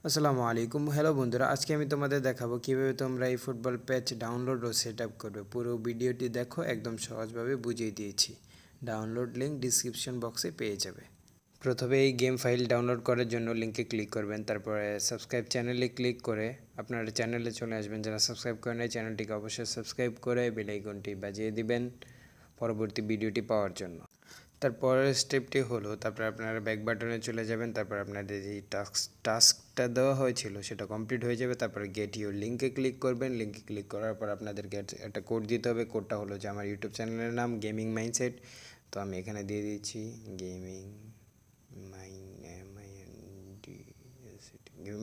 আসসালামু আলাইকুম। হ্যালো বন্ধুরা, আজকে আমি তোমাদের দেখাবো কিভাবে তোমরা এই ফুটবল প্যাচ ডাউনলোড ও সেট আপ করবে। পুরো ভিডিওটি দেখো, একদম সহজভাবে বুঝিয়ে দিয়েছি। ডাউনলোড লিঙ্ক ডিসক্রিপশন বক্সে পেয়ে যাবে। প্রথমে এই গেম ফাইল ডাউনলোড করার জন্য লিঙ্কে ক্লিক করবেন, তারপরে সাবস্ক্রাইব চ্যানেলে ক্লিক করে আপনারা চ্যানেলে চলে আসবেন। যারা সাবস্ক্রাইব করেন এই চ্যানেলটিকে অবশ্যই সাবস্ক্রাইব করে বেল আইকনটি বাজিয়ে দিবেন পরবর্তী ভিডিওটি পাওয়ার জন্য। তারপরের স্টেপটি হলো, তারপরে আপনারা ব্যাক বাটনে চলে যাবেন, তারপর আপনাদের যে টাস্কটা দেওয়া হয়েছিল সেটা কমপ্লিট হয়ে যাবে। তারপরে গেট ইউর লিঙ্কে ক্লিক করবেন। লিঙ্কে ক্লিক করার পর আপনাদেরকে একটা কোড দিতে হবে। কোডটা হলো যে আমার ইউটিউব চ্যানেলের নাম গেমিং মাইন্ডসেট, তো আমি এখানে দিয়ে দিচ্ছি গেমিং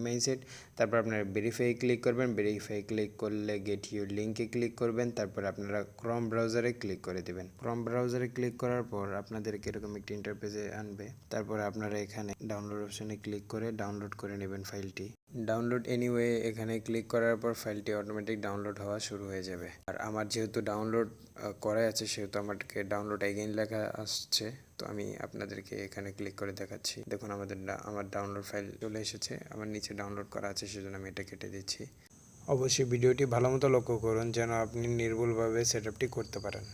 মাইন্ডসেট। তারপর আপনারা ভেরিফাই ক্লিক করবেন। ভেরিফাই ক্লিক করলে গেট ইউর লিঙ্কে ক্লিক করবেন। তারপর আপনারা ক্রোম ব্রাউজারে ক্লিক করে দেবেন। ক্রোম ব্রাউজারে ক্লিক করার পর আপনাদেরকে এরকম একটি ইন্টারফেসে আনবে। তারপর আপনারা এখানে ডাউনলোড অপশনে ক্লিক করে ডাউনলোড করে নেবেন ফাইলটি। ডাউনলোড এনিওয়ে এখানে ক্লিক করার পর ফাইলটি অটোমেটিক ডাউনলোড হওয়া শুরু হয়ে যাবে। আর আমার যেহেতু ডাউনলোড করা আছে সেহেতু আমাকে ডাউনলোড এগেইন লেখা আসছে, তো আমি আপনাদেরকে এখানে ক্লিক করে দেখাচ্ছি। দেখুন আমার ডাউনলোড ফাইল চলে এসেছে। আমার নিচে ডাউনলোড করা আছে, সেজন্য আমি এটা কেটে দিচ্ছি। অবশ্যই ভিডিওটি ভালো মতো লক্ষ্য করুন যেন আপনি নির্ভুলভাবে সেট আপটি করতে পারেন।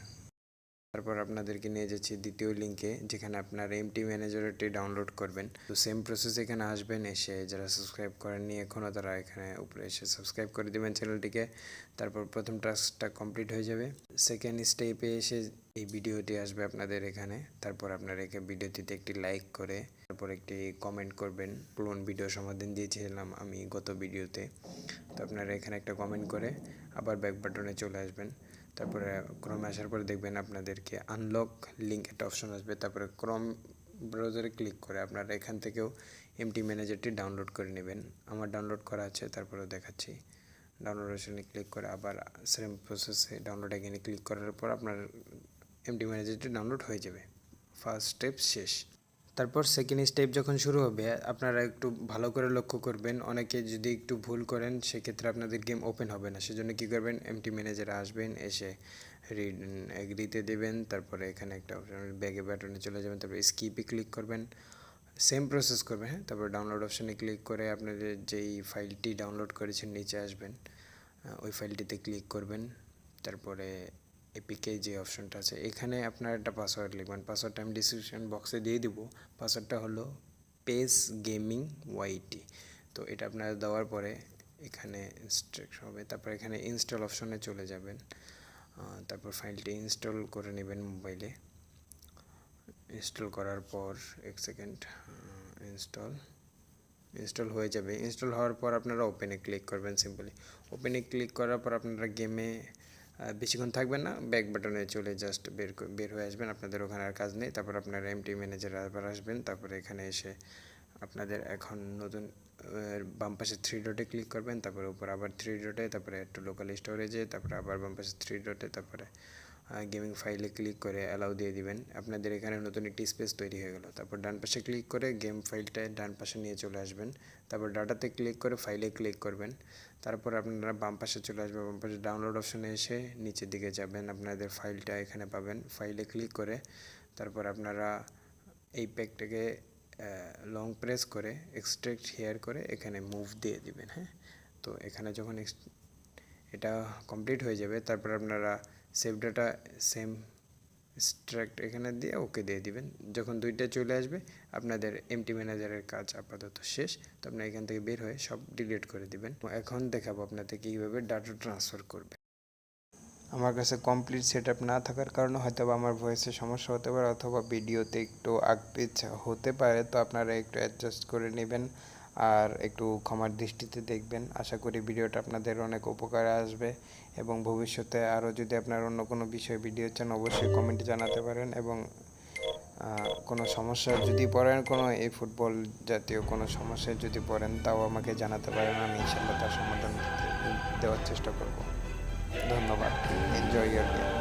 তারপর আপনাদেরকে নিয়ে যাচ্ছি দ্বিতীয় লিঙ্কে, যেখানে আপনার এমটি ম্যানেজারটি ডাউনলোড করবেন। তো সেম প্রসেস এখানে আসবেন। এসে যারা সাবস্ক্রাইব করেননি এখনও তারা এখানে উপরে এসে সাবস্ক্রাইব করে দেবেন চ্যানেলটিকে। তারপর প্রথম টাস্কটা কমপ্লিট হয়ে যাবে। সেকেন্ড স্টেপে এসে এই ভিডিওটি আসবে আপনাদের এখানে। তারপর আপনারা ভিডিওটিতে একটি লাইক করে তারপর একটি কমেন্ট করবেন। ক্লোন ভিডিও সমাধান দিয়েছিলাম আমি গত ভিডিওতে, তো আপনারা এখানে একটা কমেন্ট করে আবার ব্যাক বাটনে চলে আসবেন। তারপরে ক্রমে আসার পরে দেখবেন আপনাদেরকে আনলক লিঙ্ক একটা অপশন আসবে। তারপরে ক্রোম ব্রাউজারে ক্লিক করে আপনারা এখান থেকেও এমটি ম্যানেজারটি ডাউনলোড করে নেবেন। আমার ডাউনলোড করা আছে, তারপরেও দেখাচ্ছি। ডাউনলোড অপশনে ক্লিক করে আবার সেম প্রসেসে ডাউনলোড এখানে ক্লিক করার পর আপনার এমটি ম্যানেজারটি ডাউনলোড হয়ে যাবে। ফার্স্ট স্টেপ শেষ। তারপর সেকেন্ড স্টেপ যখন শুরু হবে আপনারা একটু ভালো করে লক্ষ্য করবেন। অনেকে যদি একটু ভুল করেন সেক্ষেত্রে আপনাদের গেম ওপেন হবে না। সেজন্য কী করবেন, এমটি ম্যানেজারে আসবেন, এসে এগ্রিতে দেবেন। তারপরে এখানে একটা অপশন ব্যাগে বাটনে চলে যাবেন, তারপরে স্কিপে ক্লিক করবেন। সেম প্রসেস করবেন, হ্যাঁ। তারপর ডাউনলোড অপশানে ক্লিক করে আপনাদের যেই ফাইলটি ডাউনলোড করেছেন নিচে আসবেন, ওই ফাইলটিতে ক্লিক করবেন। তারপরে এপিকে যে অপশনটা আছে এখানে আপনার একটা পাসওয়ার্ড লিখবেন। পাসওয়ার্ডটা আমি ডিসক্রিপশন বক্সে দিয়ে দিব। পাসওয়ার্ডটা হলো পেস গেমিং ওয়াইটি। তো এটা আপনারা দেওয়ার পরে এখানে ইনস্ট্রাকশন হবে। তারপর এখানে ইনস্টল অপশনে চলে যাবেন। তারপর ফাইলটি ইনস্টল করে নেবেন মোবাইলে। ইনস্টল করার পর এক সেকেন্ড, ইনস্টল হয়ে যাবে। ইনস্টল হওয়ার পর আপনারা ওপেনে ক্লিক করবেন। সিম্পলি ওপেনে ক্লিক করার পর আপনারা গেমে বেশিক্ষণ থাকবেন না, ব্যাক বাটনে চলে জাস্ট বের হয়ে আসবেন। আপনাদের ওখানে আর কাজ নেই। তারপর আপনারা এমটি ম্যানেজারে আবার আসবেন। তারপরে এখানে এসে আপনাদের এখন নতুন বাম পাশে থ্রি ডটে ক্লিক করবেন। তারপরে উপর আবার থ্রি ডটে, তারপরে একটু লোকাল স্টোরেজে, তারপরে আবার বাম পাশে থ্রি ডটে, তারপরে গেমিং ফাইলে ক্লিক করে অ্যালাউ দিয়ে দিবেন। আপনাদের এখানে নতুন একটি স্পেস তৈরি হয়ে গেল। তারপর ডান পাশে ক্লিক করে গেম ফাইলটা ডান পাশে নিয়ে চলে আসবেন। তারপর ডাটাতে ক্লিক করে ফাইলে ক্লিক করবেন। তারপর আপনারা বাম পাশে চলে আসবেন। বাম পাশে ডাউনলোড অপশনে এসে নিচের দিকে যাবেন, আপনাদের ফাইলটা এখানে পাবেন। ফাইলে ক্লিক করে তারপর আপনারা এই প্যাকটাকে লং প্রেস করে এক্সট্রাক্ট হেয়ার করে এখানে মুভ দিয়ে দিবেন, হ্যাঁ। তো এখানে যখন এটা কমপ্লিট হয়ে যাবে তারপর আপনারা সেভ ডাটা সেম এক্সট্রাক্ট এখানে দিয়ে ওকে দিয়ে দিবেন। যখন দুইটা চলে আসবে আপনাদের এমটি ম্যানেজারের কাজ আপাতত শেষ। তো আপনারা এখান থেকে বের হয়ে সব ডিলিট করে দিবেন। এখন দেখাবো আপনাদের কীভাবে ডাটা ট্রান্সফার করবে। আমার কাছে কমপ্লিট সেট আপ না থাকার কারণে হয়তো আমার ভয়েসের সমস্যা হতে পারে, অথবা ভিডিওতে একটু আগপিচ হতে পারে। তো আপনারা একটু অ্যাডজাস্ট করে নেবেন আর একটু ক্ষমার দৃষ্টিতে দেখবেন। আশা করি ভিডিওটা আপনাদের অনেক উপকারে আসবে, এবং ভবিষ্যতে আরও যদি আপনার অন্য কোনো বিষয়ে ভিডিও চান অবশ্যই কমেন্টে জানাতে পারেন। এবং কোনো সমস্যা যদি পড়েন, কোনো এই ফুটবল জাতীয় কোনো সমস্যায় যদি পড়েন তাও আমাকে জানাতে পারেন। আমি ইনশাআল্লাহ তার সমাধান দেওয়ার চেষ্টা করব। ধন্যবাদ। এনজয় ইয়ার গেম।